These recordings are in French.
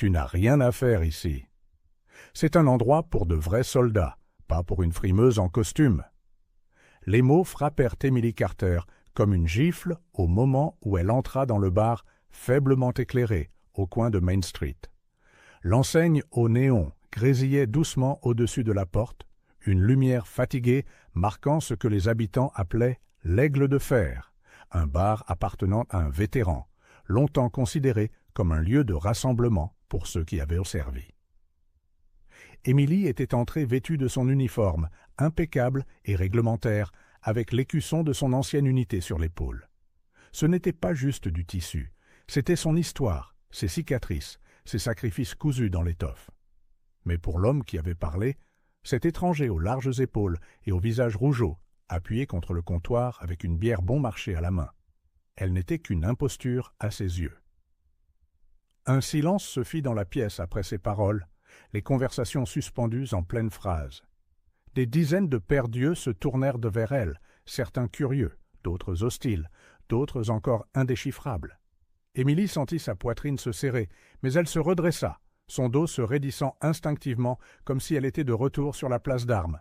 Tu n'as rien à faire ici. C'est un endroit pour de vrais soldats, pas pour une frimeuse en costume. » Les mots frappèrent Emily Carter comme une gifle au moment où elle entra dans le bar faiblement éclairé au coin de Main Street. L'enseigne au néon grésillait doucement au-dessus de la porte, une lumière fatiguée marquant ce que les habitants appelaient l'Aigle de Fer, un bar appartenant à un vétéran, longtemps considéré comme un lieu de rassemblement pour ceux qui avaient servi. Émilie était entrée vêtue de son uniforme, impeccable et réglementaire, avec l'écusson de son ancienne unité sur l'épaule. Ce n'était pas juste du tissu, c'était son histoire, ses cicatrices, ses sacrifices cousus dans l'étoffe. Mais pour l'homme qui avait parlé, cet étranger aux larges épaules et au visage rougeau, appuyé contre le comptoir avec une bière bon marché à la main, elle n'était qu'une imposture à ses yeux. Un silence se fit dans la pièce après ces paroles, les conversations suspendues en pleine phrase. Des dizaines de pères d'yeux se tournèrent vers elle, certains curieux, d'autres hostiles, d'autres encore indéchiffrables. Émilie sentit sa poitrine se serrer, mais elle se redressa, son dos se raidissant instinctivement comme si elle était de retour sur la place d'armes.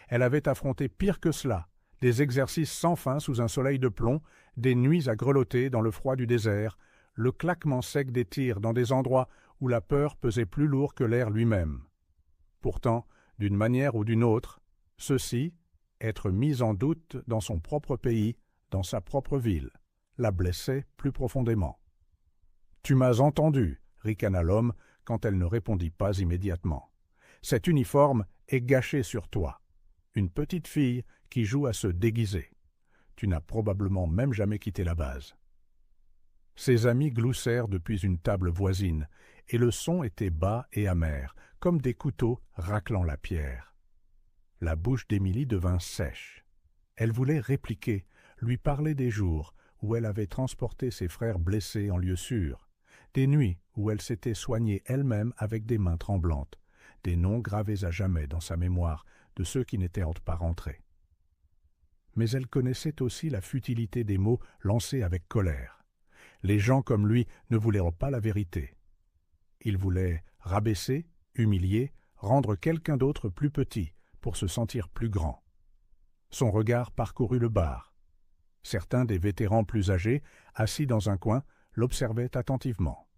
Elle avait affronté pire que cela, des exercices sans fin sous un soleil de plomb, des nuits à grelotter dans le froid du désert, le claquement sec des tirs dans des endroits où la peur pesait plus lourd que l'air lui-même. Pourtant, d'une manière ou d'une autre, ceci, être mis en doute dans son propre pays, dans sa propre ville, la blessait plus profondément. « Tu m'as entendu » ricana l'homme quand elle ne répondit pas immédiatement. « Cet uniforme est gâché sur toi. Une petite fille qui joue à se déguiser. Tu n'as probablement même jamais quitté la base. » Ses amis gloussèrent depuis une table voisine, et le son était bas et amer, comme des couteaux raclant la pierre. La bouche d'Émilie devint sèche. Elle voulait répliquer, lui parler des jours où elle avait transporté ses frères blessés en lieu sûr, des nuits où elle s'était soignée elle-même avec des mains tremblantes, des noms gravés à jamais dans sa mémoire de ceux qui n'étaient pas rentrés. Mais elle connaissait aussi la futilité des mots lancés avec colère. Les gens comme lui ne voulaient pas la vérité. Ils voulaient rabaisser, humilier, rendre quelqu'un d'autre plus petit pour se sentir plus grand. Son regard parcourut le bar. Certains des vétérans plus âgés, assis dans un coin, l'observaient attentivement.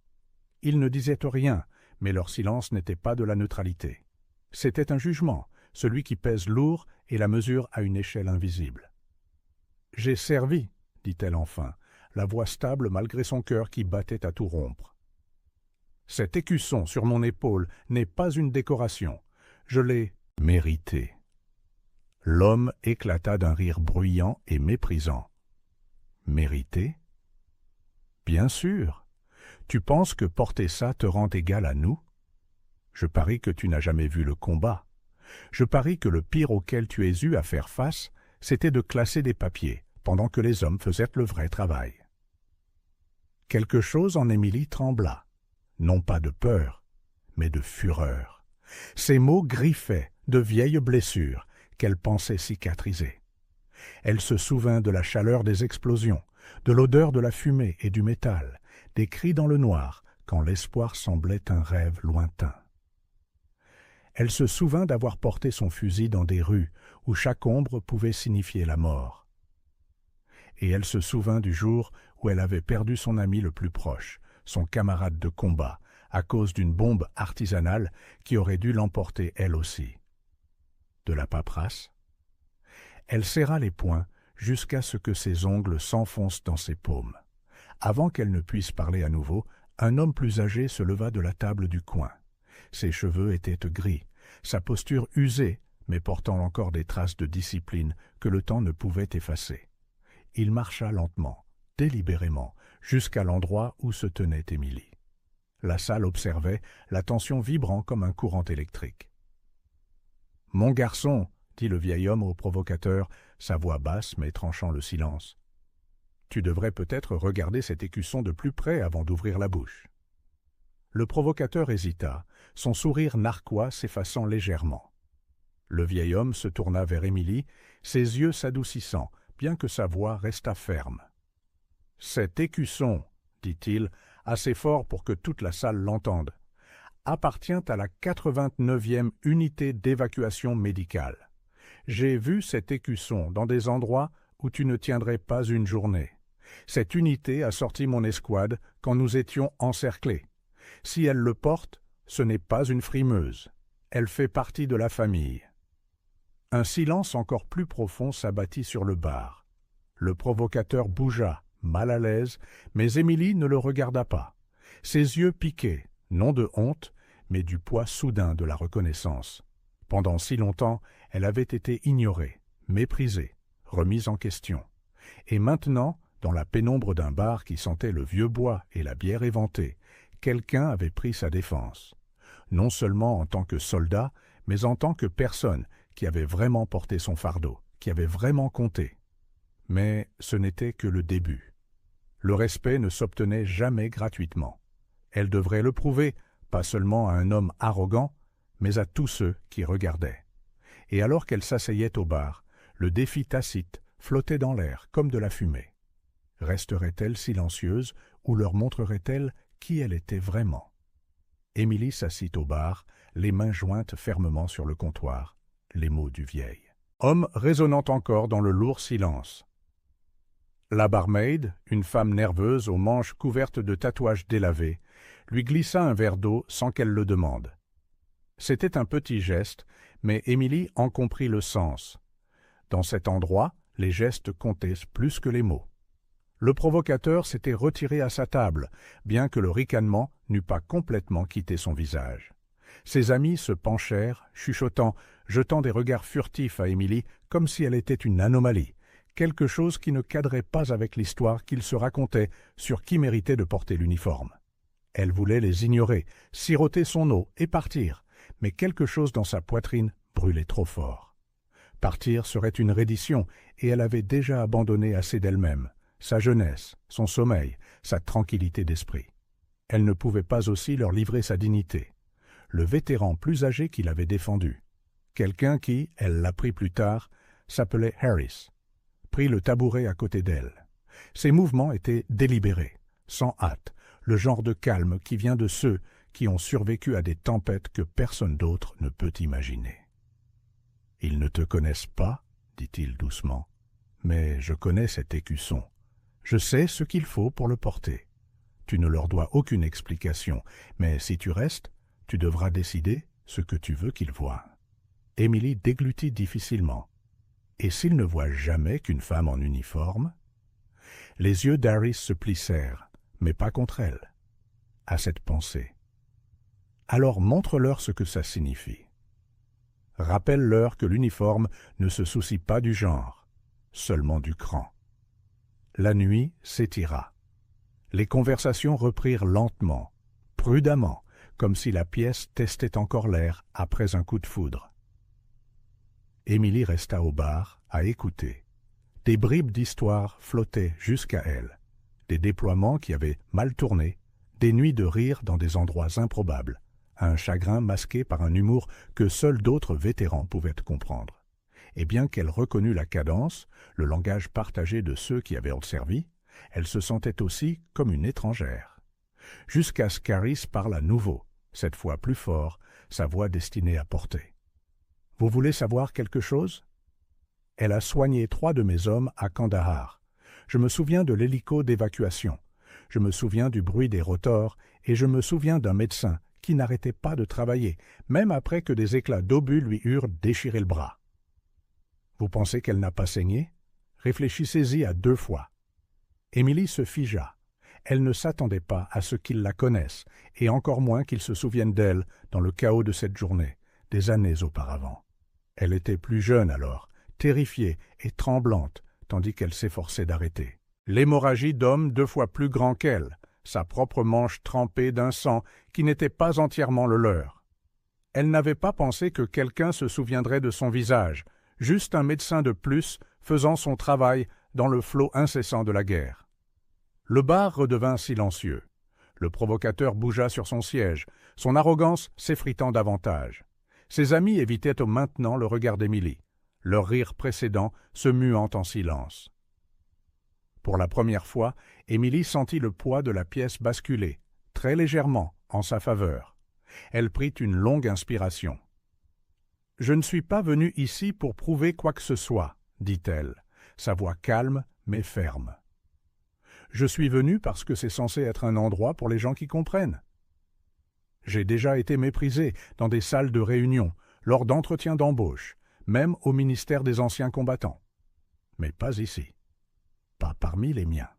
Ils ne disaient rien, mais leur silence n'était pas de la neutralité. C'était un jugement, celui qui pèse lourd et la mesure à une échelle invisible. « J'ai servi, » dit-elle enfin, la voix stable malgré son cœur qui battait à tout rompre. « Cet écusson sur mon épaule n'est pas une décoration. Je l'ai mérité. » L'homme éclata d'un rire bruyant et méprisant. « Mérité ? Bien sûr. Tu penses que porter ça te rend égal à nous ? Je parie que tu n'as jamais vu le combat. Je parie que le pire auquel tu aies eu à faire face, c'était de classer des papiers, pendant que les hommes faisaient le vrai travail. » Quelque chose en Émilie trembla, non pas de peur, mais de fureur. Ces mots griffaient de vieilles blessures qu'elle pensait cicatriser. Elle se souvint de la chaleur des explosions, de l'odeur de la fumée et du métal, des cris dans le noir quand l'espoir semblait un rêve lointain. Elle se souvint d'avoir porté son fusil dans des rues où chaque ombre pouvait signifier la mort. Et elle se souvint du jour où elle avait perdu son ami le plus proche, son camarade de combat, à cause d'une bombe artisanale qui aurait dû l'emporter elle aussi. De la paperasse. Elle serra les poings jusqu'à ce que ses ongles s'enfoncent dans ses paumes. Avant qu'elle ne puisse parler à nouveau, un homme plus âgé se leva de la table du coin. Ses cheveux étaient gris, sa posture usée, mais portant encore des traces de discipline que le temps ne pouvait effacer. Il marcha lentement, délibérément, jusqu'à l'endroit où se tenait Émilie. La salle observait, la tension vibrant comme un courant électrique. « Mon garçon, » dit le vieil homme au provocateur, sa voix basse mais tranchant le silence. « Tu devrais peut-être regarder cet écusson de plus près avant d'ouvrir la bouche. » Le provocateur hésita, son sourire narquois s'effaçant légèrement. Le vieil homme se tourna vers Émilie, ses yeux s'adoucissant, bien que sa voix restât ferme. « Cet écusson, dit-il, assez fort pour que toute la salle l'entende, appartient à la 89e unité d'évacuation médicale. J'ai vu cet écusson dans des endroits où tu ne tiendrais pas une journée. Cette unité a sorti mon escouade quand nous étions encerclés. Si elle le porte, ce n'est pas une frimeuse. Elle fait partie de la famille. » Un silence encore plus profond s'abattit sur le bar. Le provocateur bougea, mal à l'aise, mais Émilie ne le regarda pas. Ses yeux piquaient, non de honte, mais du poids soudain de la reconnaissance. Pendant si longtemps, elle avait été ignorée, méprisée, remise en question. Et maintenant, dans la pénombre d'un bar qui sentait le vieux bois et la bière éventée, quelqu'un avait pris sa défense. Non seulement en tant que soldat, mais en tant que personne qui avait vraiment porté son fardeau, qui avait vraiment compté. Mais ce n'était que le début. Le respect ne s'obtenait jamais gratuitement. Elle devrait le prouver, pas seulement à un homme arrogant, mais à tous ceux qui regardaient. Et alors qu'elle s'asseyait au bar, le défi tacite flottait dans l'air comme de la fumée. Resterait-elle silencieuse ou leur montrerait-elle qui elle était vraiment? Émilie s'assit au bar, les mains jointes fermement sur le comptoir, les mots du vieil homme résonnant encore dans le lourd silence. La barmaid, une femme nerveuse aux manches couvertes de tatouages délavés, lui glissa un verre d'eau sans qu'elle le demande. C'était un petit geste, mais Émilie en comprit le sens. Dans cet endroit, les gestes comptaient plus que les mots. Le provocateur s'était retiré à sa table, bien que le ricanement n'eût pas complètement quitté son visage. Ses amis se penchèrent, chuchotant, jetant des regards furtifs à Émilie comme si elle était une anomalie, quelque chose qui ne cadrait pas avec l'histoire qu'ils se racontaient sur qui méritait de porter l'uniforme. Elle voulait les ignorer, siroter son eau et partir, mais quelque chose dans sa poitrine brûlait trop fort. Partir serait une reddition, et elle avait déjà abandonné assez d'elle-même, sa jeunesse, son sommeil, sa tranquillité d'esprit. Elle ne pouvait pas aussi leur livrer sa dignité. Le vétéran plus âgé qui l'avait défendu, quelqu'un qui, elle l'apprit plus tard, s'appelait Harris, prit le tabouret à côté d'elle. Ses mouvements étaient délibérés, sans hâte, le genre de calme qui vient de ceux qui ont survécu à des tempêtes que personne d'autre ne peut imaginer. « Ils ne te connaissent pas, dit-il doucement, mais je connais cet écusson. Je sais ce qu'il faut pour le porter. Tu ne leur dois aucune explication, mais si tu restes, tu devras décider ce que tu veux qu'ils voient. » Émilie déglutit difficilement. « Et s'ils ne voient jamais qu'une femme en uniforme ?» Les yeux d'Harris se plissèrent, mais pas contre elle, à cette pensée. « Alors montre-leur ce que ça signifie. Rappelle-leur que l'uniforme ne se soucie pas du genre, seulement du cran. » La nuit s'étira. Les conversations reprirent lentement, prudemment, comme si la pièce testait encore l'air après un coup de foudre. Émilie resta au bar, à écouter. Des bribes d'histoire flottaient jusqu'à elle, des déploiements qui avaient mal tourné, des nuits de rire dans des endroits improbables, un chagrin masqué par un humour que seuls d'autres vétérans pouvaient comprendre. Et bien qu'elle reconnût la cadence, le langage partagé de ceux qui avaient servi, elle se sentait aussi comme une étrangère. Jusqu'à ce qu'Harris parle à nouveau, cette fois plus fort, sa voix destinée à porter. « Vous voulez savoir quelque chose ? Elle a soigné 3 de mes hommes à Kandahar. Je me souviens de l'hélico d'évacuation. Je me souviens du bruit des rotors et je me souviens d'un médecin qui n'arrêtait pas de travailler, même après que des éclats d'obus lui eurent déchiré le bras. Vous pensez qu'elle n'a pas saigné? Réfléchissez-y à 2 fois. » Émilie se figea. Elle ne s'attendait pas à ce qu'ils la connaissent, et encore moins qu'ils se souviennent d'elle dans le chaos de cette journée, des années auparavant. Elle était plus jeune alors, terrifiée et tremblante, tandis qu'elle s'efforçait d'arrêter. L'hémorragie d'homme 2 fois plus grand qu'elle, sa propre manche trempée d'un sang qui n'était pas entièrement le leur. Elle n'avait pas pensé que quelqu'un se souviendrait de son visage, juste un médecin de plus faisant son travail dans le flot incessant de la guerre. Le bar redevint silencieux. Le provocateur bougea sur son siège, son arrogance s'effritant davantage. Ses amis évitaient maintenant le regard d'Émilie, leur rire précédent se muant en silence. Pour la première fois, Émilie sentit le poids de la pièce basculer, très légèrement, en sa faveur. Elle prit une longue inspiration. « Je ne suis pas venue ici pour prouver quoi que ce soit, dit-elle, sa voix calme mais ferme. Je suis venue parce que c'est censé être un endroit pour les gens qui comprennent. J'ai déjà été méprisée dans des salles de réunion, lors d'entretiens d'embauche, même au ministère des Anciens Combattants. Mais pas ici. Pas parmi les miens. »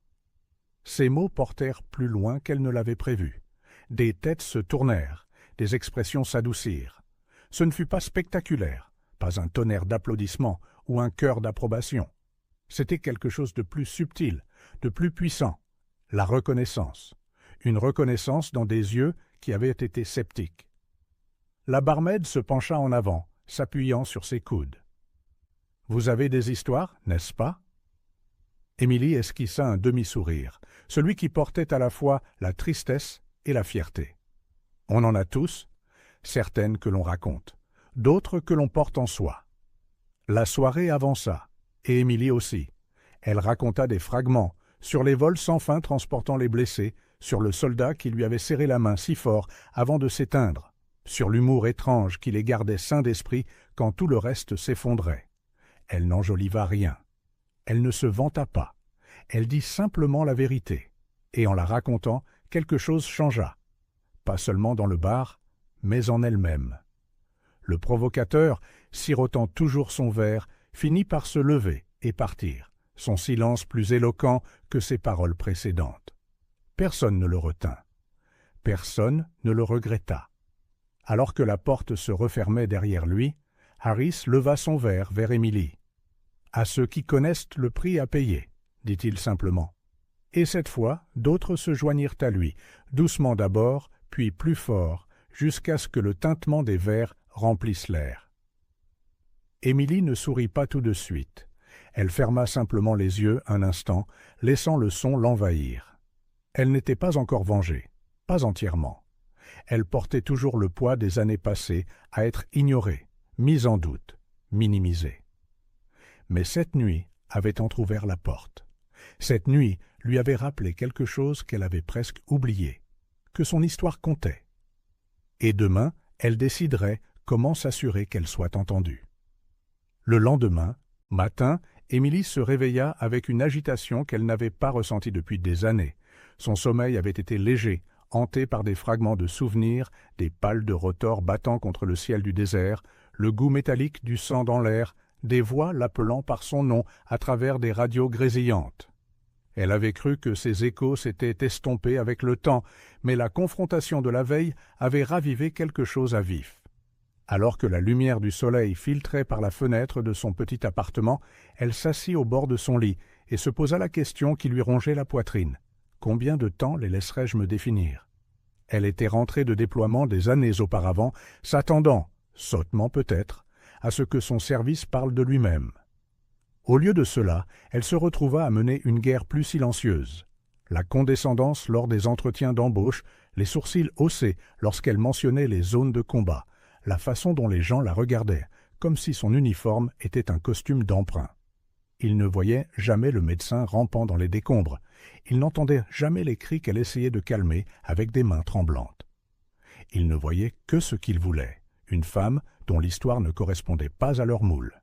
Ces mots portèrent plus loin qu'elle ne l'avait prévu. Des têtes se tournèrent, des expressions s'adoucirent. Ce ne fut pas spectaculaire, pas un tonnerre d'applaudissements ou un chœur d'approbation. C'était quelque chose de plus subtil, de plus puissant, la reconnaissance. Une reconnaissance dans des yeux qui avaient été sceptiques. La barmaid se pencha en avant, s'appuyant sur ses coudes. « Vous avez des histoires, n'est-ce pas ?» Émilie esquissa un demi-sourire, celui qui portait à la fois la tristesse et la fierté. On en a tous, certaines que l'on raconte, d'autres que l'on porte en soi. La soirée avança, et Émilie aussi. Elle raconta des fragments sur les vols sans fin transportant les blessés, sur le soldat qui lui avait serré la main si fort avant de s'éteindre, sur l'humour étrange qui les gardait sains d'esprit quand tout le reste s'effondrait. Elle n'enjoliva rien. Elle ne se vanta pas. Elle dit simplement la vérité. Et en la racontant, quelque chose changea. Pas seulement dans le bar, mais en elle-même. Le provocateur, sirotant toujours son verre, finit par se lever et partir, son silence plus éloquent que ses paroles précédentes. Personne ne le retint. Personne ne le regretta. Alors que la porte se refermait derrière lui, Harris leva son verre vers Émilie. « À ceux qui connaissent le prix à payer », dit-il simplement. Et cette fois, d'autres se joignirent à lui, doucement d'abord, puis plus fort, jusqu'à ce que le tintement des verres remplisse l'air. Émilie ne sourit pas tout de suite. Elle ferma simplement les yeux un instant, laissant le son l'envahir. Elle n'était pas encore vengée, pas entièrement. Elle portait toujours le poids des années passées à être ignorée, mise en doute, minimisée. Mais cette nuit avait entrouvert la porte. Cette nuit lui avait rappelé quelque chose qu'elle avait presque oublié, que son histoire comptait. Et demain, elle déciderait comment s'assurer qu'elle soit entendue. Le lendemain, matin, Émilie se réveilla avec une agitation qu'elle n'avait pas ressentie depuis des années. Son sommeil avait été léger, hanté par des fragments de souvenirs, des pales de rotor battant contre le ciel du désert, le goût métallique du sang dans l'air, des voix l'appelant par son nom à travers des radios grésillantes. Elle avait cru que ces échos s'étaient estompés avec le temps, mais la confrontation de la veille avait ravivé quelque chose à vif. Alors que la lumière du soleil filtrait par la fenêtre de son petit appartement, elle s'assit au bord de son lit et se posa la question qui lui rongeait la poitrine. Combien de temps les laisserais-je me définir? Elle était rentrée de déploiement des années auparavant, s'attendant, sottement peut-être, à ce que son service parle de lui-même. Au lieu de cela, elle se retrouva à mener une guerre plus silencieuse. La condescendance lors des entretiens d'embauche, les sourcils haussés lorsqu'elle mentionnait les zones de combat, la façon dont les gens la regardaient, comme si son uniforme était un costume d'emprunt. Il ne voyait jamais le médecin rampant dans les décombres. Il n'entendait jamais les cris qu'elle essayait de calmer avec des mains tremblantes. Il ne voyait que ce qu'il voulait, une femme dont l'histoire ne correspondait pas à leur moule.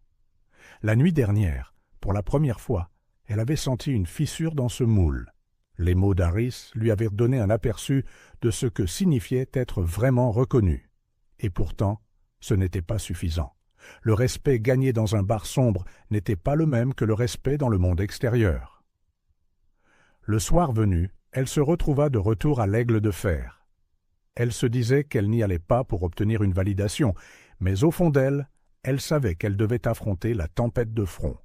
La nuit dernière, pour la première fois, elle avait senti une fissure dans ce moule. Les mots d'Harris lui avaient donné un aperçu de ce que signifiait être vraiment reconnu. Et pourtant, ce n'était pas suffisant. Le respect gagné dans un bar sombre n'était pas le même que le respect dans le monde extérieur. Le soir venu, elle se retrouva de retour à l'Aigle de Fer. Elle se disait qu'elle n'y allait pas pour obtenir une validation, mais au fond d'elle, elle savait qu'elle devait affronter la tempête de front.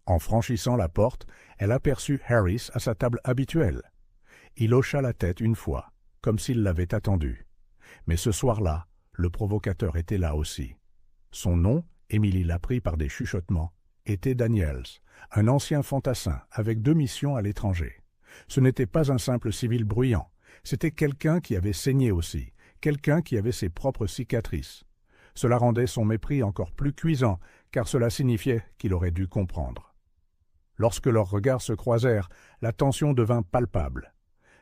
En franchissant la porte, elle aperçut Harris à sa table habituelle. Il hocha la tête une fois, comme s'il l'avait attendu. Mais ce soir-là, le provocateur était là aussi. Son nom, Émilie l'apprit par des chuchotements, était Daniels, un ancien fantassin avec 2 missions à l'étranger. Ce n'était pas un simple civil bruyant, c'était quelqu'un qui avait saigné aussi, quelqu'un qui avait ses propres cicatrices. Cela rendait son mépris encore plus cuisant, car cela signifiait qu'il aurait dû comprendre. Lorsque leurs regards se croisèrent, la tension devint palpable.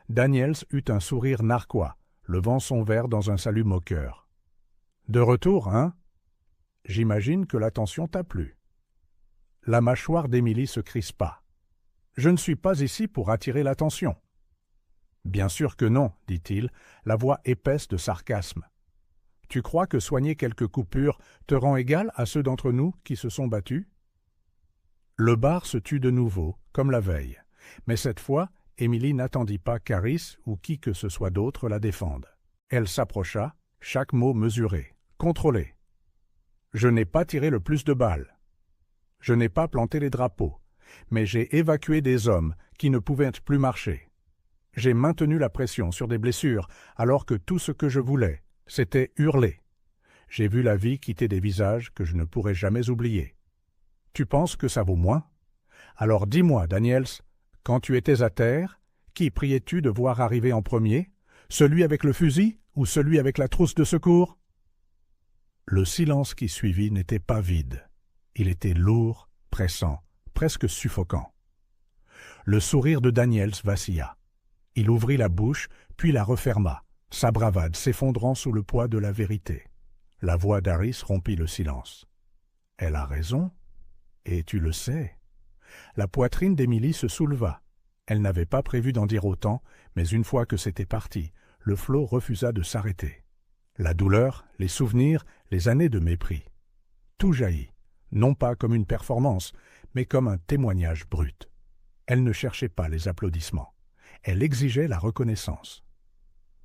Daniels eut un sourire narquois, levant son verre dans un salut moqueur. « De retour, hein? J'imagine que l'attention t'a plu. » La mâchoire d'Émilie se crispa. « Je ne suis pas ici pour attirer l'attention. »« Bien sûr que non, dit-il, la voix épaisse de sarcasme. Tu crois que soigner quelques coupures te rend égal à ceux d'entre nous qui se sont battus ?» Le bar se tut de nouveau, comme la veille, mais cette fois, Émilie n'attendit pas qu'Harris ou qui que ce soit d'autre la défende. Elle s'approcha, chaque mot mesuré, contrôlé. « Je n'ai pas tiré le plus de balles. Je n'ai pas planté les drapeaux, mais j'ai évacué des hommes qui ne pouvaient plus marcher. J'ai maintenu la pression sur des blessures alors que tout ce que je voulais, c'était hurler. J'ai vu la vie quitter des visages que je ne pourrai jamais oublier. Tu penses que ça vaut moins? Alors dis-moi, Daniels, quand tu étais à terre, qui priais-tu de voir arriver en premier? Celui avec le fusil ou celui avec la trousse de secours? » Le silence qui suivit n'était pas vide. Il était lourd, pressant, presque suffocant. Le sourire de Daniels vacilla. Il ouvrit la bouche, puis la referma, sa bravade s'effondrant sous le poids de la vérité. La voix d'Harris rompit le silence. « Elle a raison, et tu le sais. » La poitrine d'Émilie se souleva. Elle n'avait pas prévu d'en dire autant, mais une fois que c'était parti, le flot refusa de s'arrêter. La douleur, les souvenirs, les années de mépris. Tout jaillit, non pas comme une performance, mais comme un témoignage brut. Elle ne cherchait pas les applaudissements. Elle exigeait la reconnaissance.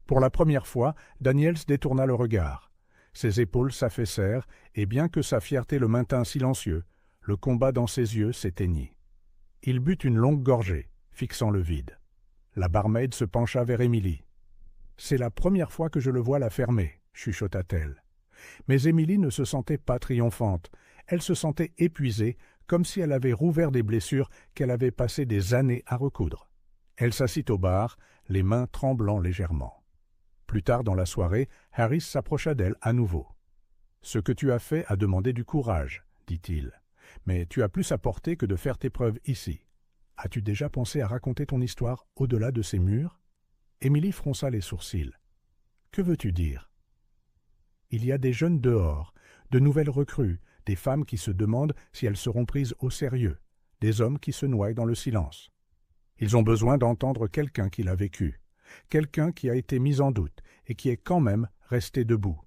Pour la première fois, Daniels détourna le regard. Ses épaules s'affaissèrent, et bien que sa fierté le maintint silencieux, le combat dans ses yeux s'éteignit. Il but une longue gorgée, fixant le vide. La barmaid se pencha vers Émilie. « C'est la première fois que je le vois la fermer, » chuchota-t-elle. Mais Émilie ne se sentait pas triomphante. Elle se sentait épuisée, comme si elle avait rouvert des blessures qu'elle avait passé des années à recoudre. Elle s'assit au bar, les mains tremblant légèrement. Plus tard dans la soirée, Harris s'approcha d'elle à nouveau. « Ce que tu as fait a demandé du courage, » dit-il. « Mais tu as plus à porter que de faire tes preuves ici. As-tu déjà pensé à raconter ton histoire au-delà de ces murs ?» Émilie fronça les sourcils. « Que veux-tu dire ?»« Il y a des jeunes dehors, de nouvelles recrues, des femmes qui se demandent si elles seront prises au sérieux, des hommes qui se noient dans le silence. Ils ont besoin d'entendre quelqu'un qui l'a vécu, quelqu'un qui a été mis en doute et qui est quand même resté debout. »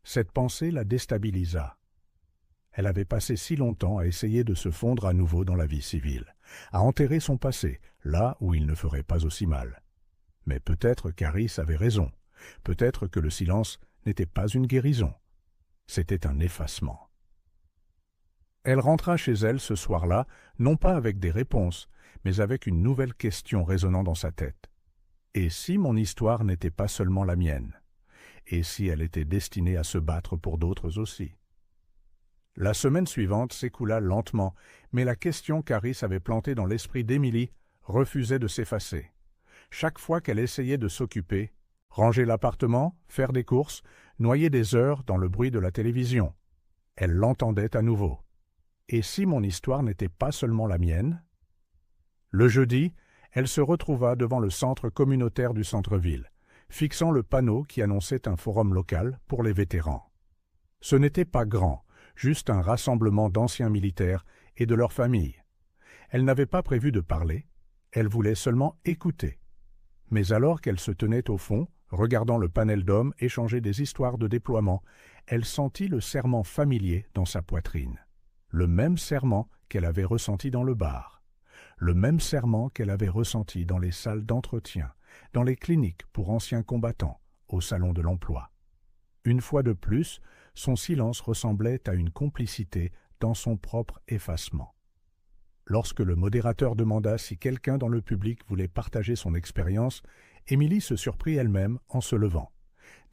Cette pensée la déstabilisa. Elle avait passé si longtemps à essayer de se fondre à nouveau dans la vie civile, à enterrer son passé, là où il ne ferait pas aussi mal. Mais peut-être qu'Harris avait raison, peut-être que le silence n'était pas une guérison, c'était un effacement. Elle rentra chez elle ce soir-là, non pas avec des réponses, mais avec une nouvelle question résonnant dans sa tête. Et si mon histoire n'était pas seulement la mienne? Et si elle était destinée à se battre pour d'autres aussi? La semaine suivante s'écoula lentement, mais la question qu'Harris avait plantée dans l'esprit d'Émilie refusait de s'effacer. Chaque fois qu'elle essayait de s'occuper, ranger l'appartement, faire des courses, noyer des heures dans le bruit de la télévision, elle l'entendait à nouveau. Et si mon histoire n'était pas seulement la mienne? Le jeudi, elle se retrouva devant le centre communautaire du centre-ville, fixant le panneau qui annonçait un forum local pour les vétérans. Ce n'était pas grand, juste un rassemblement d'anciens militaires et de leurs familles. Elle n'avait pas prévu de parler, elle voulait seulement écouter. Mais alors qu'elle se tenait au fond, regardant le panel d'hommes échanger des histoires de déploiement, elle sentit le serrement familier dans sa poitrine. Le même serrement qu'elle avait ressenti dans le bar. Le même serrement qu'elle avait ressenti dans les salles d'entretien, dans les cliniques pour anciens combattants, au salon de l'emploi. Une fois de plus, son silence ressemblait à une complicité dans son propre effacement. Lorsque le modérateur demanda si quelqu'un dans le public voulait partager son expérience, Émilie se surprit elle-même en se levant.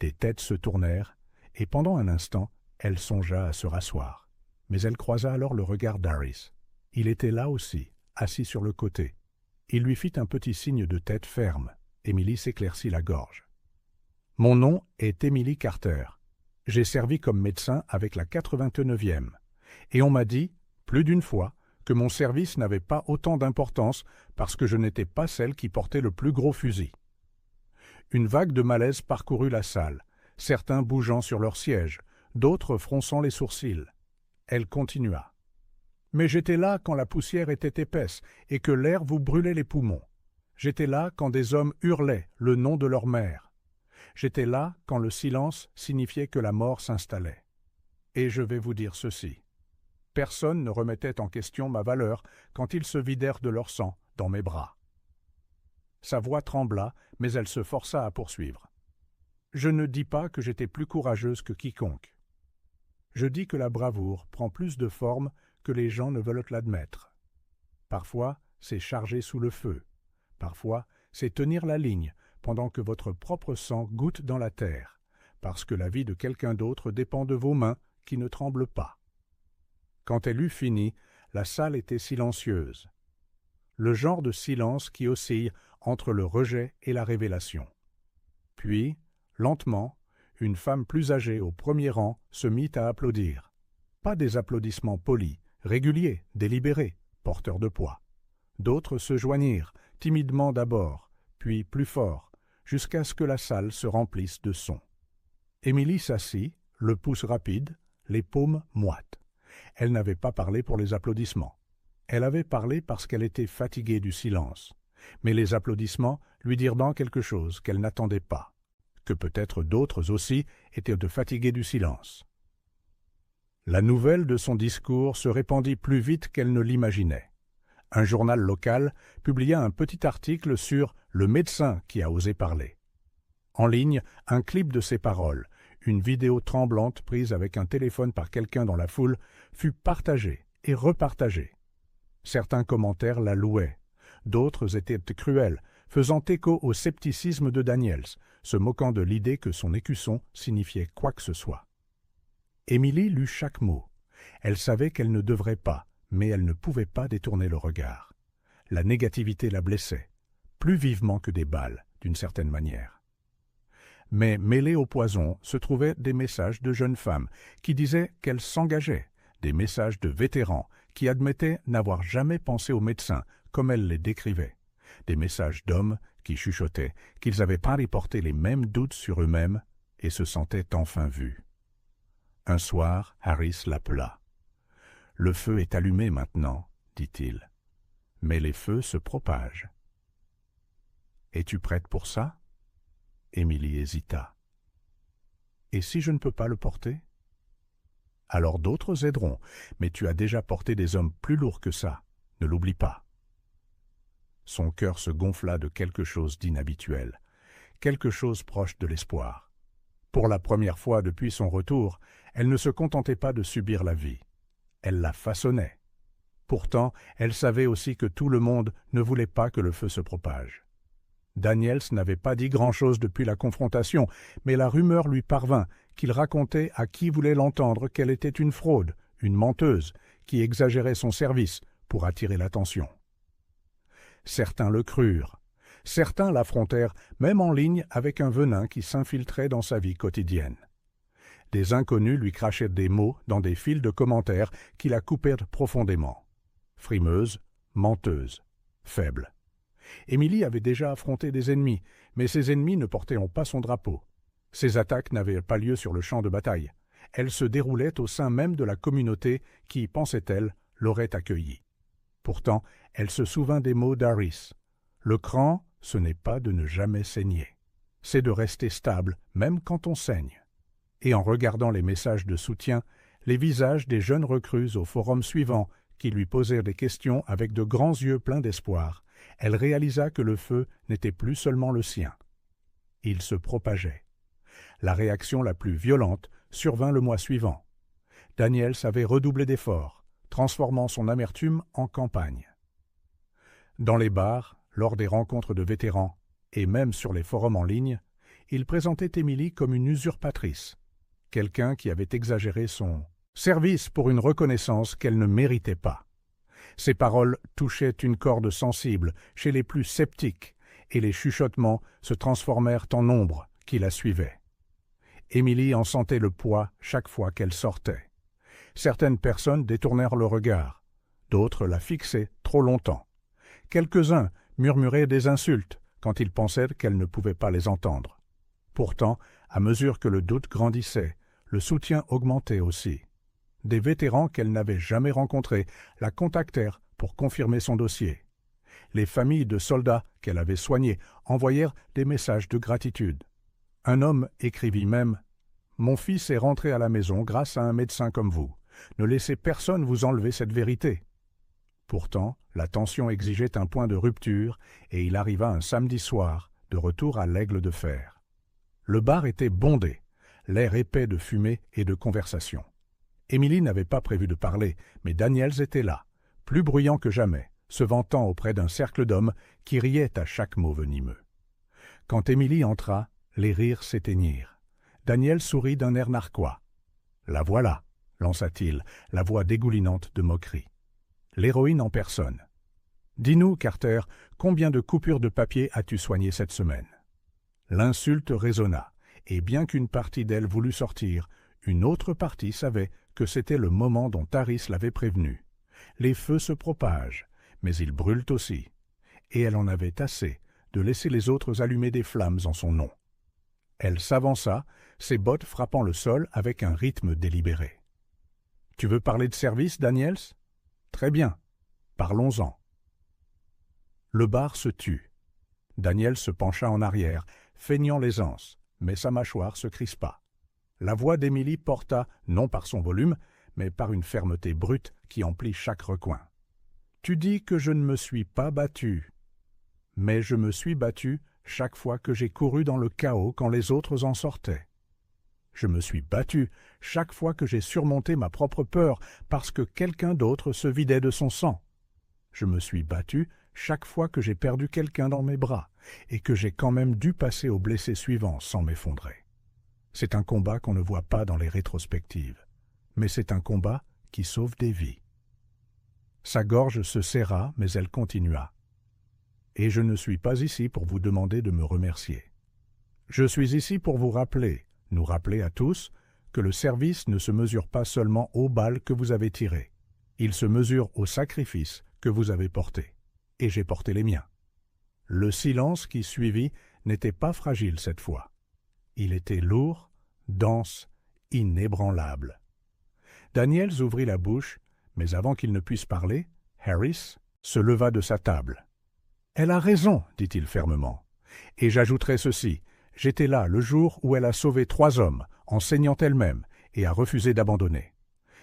Des têtes se tournèrent, et pendant un instant, elle songea à se rasseoir. Mais elle croisa alors le regard d'Harris. Il était là aussi, assis sur le côté. Il lui fit un petit signe de tête ferme. Émilie s'éclaircit la gorge. « Mon nom est Émilie Carter. J'ai servi comme médecin avec la 89e, et on m'a dit, plus d'une fois, que mon service n'avait pas autant d'importance parce que je n'étais pas celle qui portait le plus gros fusil. Une vague de malaise parcourut la salle, certains bougeant sur leur siège, d'autres fronçant les sourcils. Elle continua. « Mais j'étais là quand la poussière était épaisse et que l'air vous brûlait les poumons. J'étais là quand des hommes hurlaient le nom de leur mère. J'étais là quand le silence signifiait que la mort s'installait. Et je vais vous dire ceci. Personne ne remettait en question ma valeur quand ils se vidèrent de leur sang dans mes bras. » Sa voix trembla, mais elle se força à poursuivre. « Je ne dis pas que j'étais plus courageuse que quiconque. Je dis que la bravoure prend plus de forme que les gens ne veulent l'admettre. Parfois, c'est charger sous le feu. Parfois, c'est tenir la ligne pendant que votre propre sang goutte dans la terre, parce que la vie de quelqu'un d'autre dépend de vos mains qui ne tremblent pas. » Quand elle eut fini, la salle était silencieuse. Le genre de silence qui oscille entre le rejet et la révélation. Puis, lentement, une femme plus âgée au premier rang se mit à applaudir. Pas des applaudissements polis, réguliers, délibérés, porteurs de poids. D'autres se joignirent, timidement d'abord, puis plus fort, jusqu'à ce que la salle se remplisse de sons. Émilie s'assit, le pouce rapide, les paumes moites. Elle n'avait pas parlé pour les applaudissements. Elle avait parlé parce qu'elle était fatiguée du silence. Mais les applaudissements lui dirent donc quelque chose qu'elle n'attendait pas, que peut-être d'autres aussi étaient de fatigués du silence. La nouvelle de son discours se répandit plus vite qu'elle ne l'imaginait. Un journal local publia un petit article sur « le médecin qui a osé parler ». En ligne, un clip de ses paroles, une vidéo tremblante prise avec un téléphone par quelqu'un dans la foule, fut partagée et repartagée. Certains commentaires la louaient, d'autres étaient cruels, faisant écho au scepticisme de Daniels, se moquant de l'idée que son écusson signifiait quoi que ce soit. Émilie lut chaque mot. Elle savait qu'elle ne devrait pas, mais elle ne pouvait pas détourner le regard. La négativité la blessait, plus vivement que des balles, d'une certaine manière. Mais mêlés au poison se trouvaient des messages de jeunes femmes qui disaient qu'elles s'engageaient, des messages de vétérans qui admettaient n'avoir jamais pensé aux médecins comme elles les décrivaient, des messages d'hommes qui chuchotaient qu'ils avaient pari porter les mêmes doutes sur eux-mêmes et se sentaient enfin vus. Un soir, Harris l'appela. « Le feu est allumé maintenant, dit-il, mais les feux se propagent. »« Es-tu prête pour ça ?» Émilie hésita. « Et si je ne peux pas le porter ?»« Alors d'autres aideront, mais tu as déjà porté des hommes plus lourds que ça, ne l'oublie pas. » Son cœur se gonfla de quelque chose d'inhabituel, quelque chose proche de l'espoir. Pour la première fois depuis son retour, elle ne se contentait pas de subir la vie. Elle la façonnait. Pourtant, elle savait aussi que tout le monde ne voulait pas que le feu se propage. Daniels n'avait pas dit grand-chose depuis la confrontation, mais la rumeur lui parvint qu'il racontait à qui voulait l'entendre qu'elle était une fraude, une menteuse, qui exagérait son service pour attirer l'attention. Certains le crurent. Certains l'affrontèrent, même en ligne, avec un venin qui s'infiltrait dans sa vie quotidienne. Des inconnus lui crachaient des mots dans des fils de commentaires qui la coupèrent profondément. Frimeuse, menteuse, faible. Émilie avait déjà affronté des ennemis, mais ces ennemis ne portaient pas son drapeau. Ces attaques n'avaient pas lieu sur le champ de bataille. Elles se déroulaient au sein même de la communauté qui, pensait-elle, l'aurait accueillie. Pourtant, elle se souvint des mots d'Harris. Le cran, ce n'est pas de ne jamais saigner. C'est de rester stable, même quand on saigne. Et en regardant les messages de soutien, les visages des jeunes recrues au forum suivant, qui lui posèrent des questions avec de grands yeux pleins d'espoir, elle réalisa que le feu n'était plus seulement le sien. Il se propageait. La réaction la plus violente survint le mois suivant. Daniels avait redoublé d'efforts, transformant son amertume en campagne. Dans les bars, lors des rencontres de vétérans, et même sur les forums en ligne, il présentait Émilie comme une usurpatrice, quelqu'un qui avait exagéré son service pour une reconnaissance qu'elle ne méritait pas. Ses paroles touchaient une corde sensible chez les plus sceptiques, et les chuchotements se transformèrent en ombre qui la suivaient. Émilie en sentait le poids chaque fois qu'elle sortait. Certaines personnes détournèrent le regard, d'autres la fixaient trop longtemps. Quelques-uns murmuraient des insultes, quand ils pensaient qu'elle ne pouvait pas les entendre. Pourtant, à mesure que le doute grandissait, le soutien augmentait aussi. Des vétérans qu'elle n'avait jamais rencontrés la contactèrent pour confirmer son dossier. Les familles de soldats qu'elle avait soignés envoyèrent des messages de gratitude. Un homme écrivit même « Mon fils est rentré à la maison grâce à un médecin comme vous. Ne laissez personne vous enlever cette vérité. » Pourtant, la tension exigeait un point de rupture et il arriva un samedi soir, de retour à l'Aigle de Fer. Le bar était bondé, l'air épais de fumée et de conversation. Émilie n'avait pas prévu de parler, mais Daniels était là, plus bruyant que jamais, se vantant auprès d'un cercle d'hommes qui riaient à chaque mot venimeux. Quand Émilie entra, les rires s'éteignirent. Daniel sourit d'un air narquois. « La voilà !» lança-t-il, la voix dégoulinante de moquerie. L'héroïne en personne. « Dis-nous, Carter, combien de coupures de papier as-tu soignées cette semaine ?» L'insulte résonna, et bien qu'une partie d'elle voulût sortir, une autre partie savait que c'était le moment dont Harris l'avait prévenu. Les feux se propagent, mais ils brûlent aussi, et elle en avait assez de laisser les autres allumer des flammes en son nom. Elle s'avança, ses bottes frappant le sol avec un rythme délibéré. « Tu veux parler de service, Daniels ? Très bien, parlons-en. » Le bar se tut. Daniels se pencha en arrière, feignant l'aisance, mais sa mâchoire se crispa. La voix d'Émilie porta, non par son volume, mais par une fermeté brute qui emplit chaque recoin. « Tu dis que je ne me suis pas battu. Mais je me suis battu chaque fois que j'ai couru dans le chaos quand les autres en sortaient. Je me suis battu chaque fois que j'ai surmonté ma propre peur parce que quelqu'un d'autre se vidait de son sang. Je me suis battu chaque fois que j'ai perdu quelqu'un dans mes bras et que j'ai quand même dû passer au blessé suivant sans m'effondrer. C'est un combat qu'on ne voit pas dans les rétrospectives, mais c'est un combat qui sauve des vies. » Sa gorge se serra, mais elle continua. « Et je ne suis pas ici pour vous demander de me remercier. Je suis ici pour vous rappeler, nous rappeler à tous, que le service ne se mesure pas seulement aux balles que vous avez tirées. Il se mesure aux sacrifices que vous avez portés. Et j'ai porté les miens. » Le silence qui suivit n'était pas fragile cette fois. Il était lourd, dense, inébranlable. Daniels ouvrit la bouche, mais avant qu'il ne puisse parler, Harris se leva de sa table. « Elle a raison, dit-il fermement. Et j'ajouterai ceci, j'étais là le jour où elle a sauvé 3 hommes, en saignant elle-même, et a refusé d'abandonner.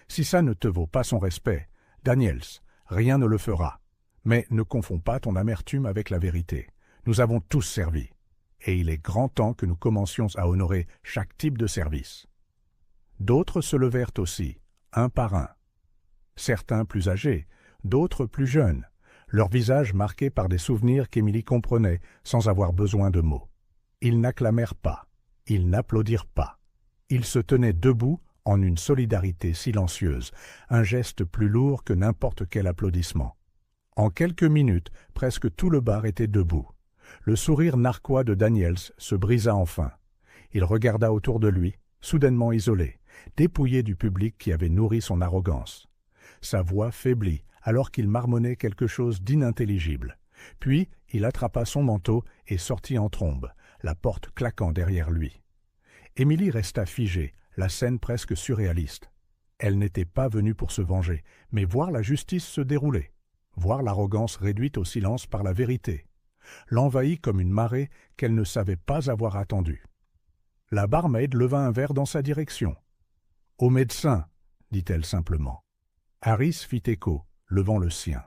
Si ça ne te vaut pas son respect, Daniels, rien ne le fera. Mais ne confonds pas ton amertume avec la vérité. Nous avons tous servi. Et il est grand temps que nous commencions à honorer chaque type de service. » D'autres se levèrent aussi, un par un. Certains plus âgés, d'autres plus jeunes, leurs visages marqués par des souvenirs qu'Émilie comprenait sans avoir besoin de mots. Ils n'acclamèrent pas, ils n'applaudirent pas. Ils se tenaient debout en une solidarité silencieuse, un geste plus lourd que n'importe quel applaudissement. En quelques minutes, presque tout le bar était debout. Le sourire narquois de Daniels se brisa enfin. Il regarda autour de lui, soudainement isolé, dépouillé du public qui avait nourri son arrogance. Sa voix faiblit alors qu'il marmonnait quelque chose d'inintelligible. Puis il attrapa son manteau et sortit en trombe, la porte claquant derrière lui. Émilie resta figée, la scène presque surréaliste. Elle n'était pas venue pour se venger, mais voir la justice se dérouler, voir l'arrogance réduite au silence par la vérité, l'envahit comme une marée qu'elle ne savait pas avoir attendue. La barmaid leva un verre dans sa direction. « Au médecin, » dit-elle simplement. Harris fit écho, levant le sien.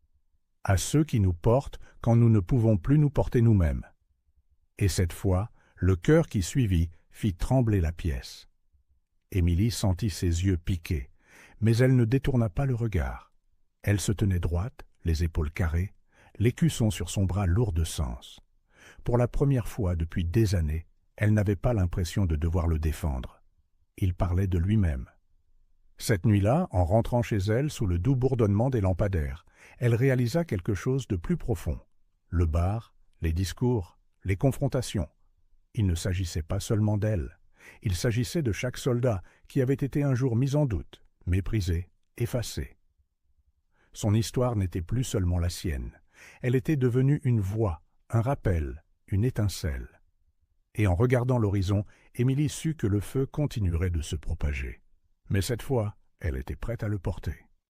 « À ceux qui nous portent quand nous ne pouvons plus nous porter nous-mêmes. » Et cette fois, le cœur qui suivit fit trembler la pièce. Émilie sentit ses yeux piquer, mais elle ne détourna pas le regard. Elle se tenait droite, les épaules carrées, l'écusson sur son bras lourd de sens. Pour la première fois depuis des années, elle n'avait pas l'impression de devoir le défendre. Il parlait de lui-même. Cette nuit-là, en rentrant chez elle sous le doux bourdonnement des lampadaires, elle réalisa quelque chose de plus profond. Le bar, les discours, les confrontations. Il ne s'agissait pas seulement d'elle. Il s'agissait de chaque soldat qui avait été un jour mis en doute, méprisé, effacé. Son histoire n'était plus seulement la sienne. Elle était devenue une voix, un rappel, une étincelle. Et en regardant l'horizon, Émilie sut que le feu continuerait de se propager. Mais cette fois, elle était prête à le porter.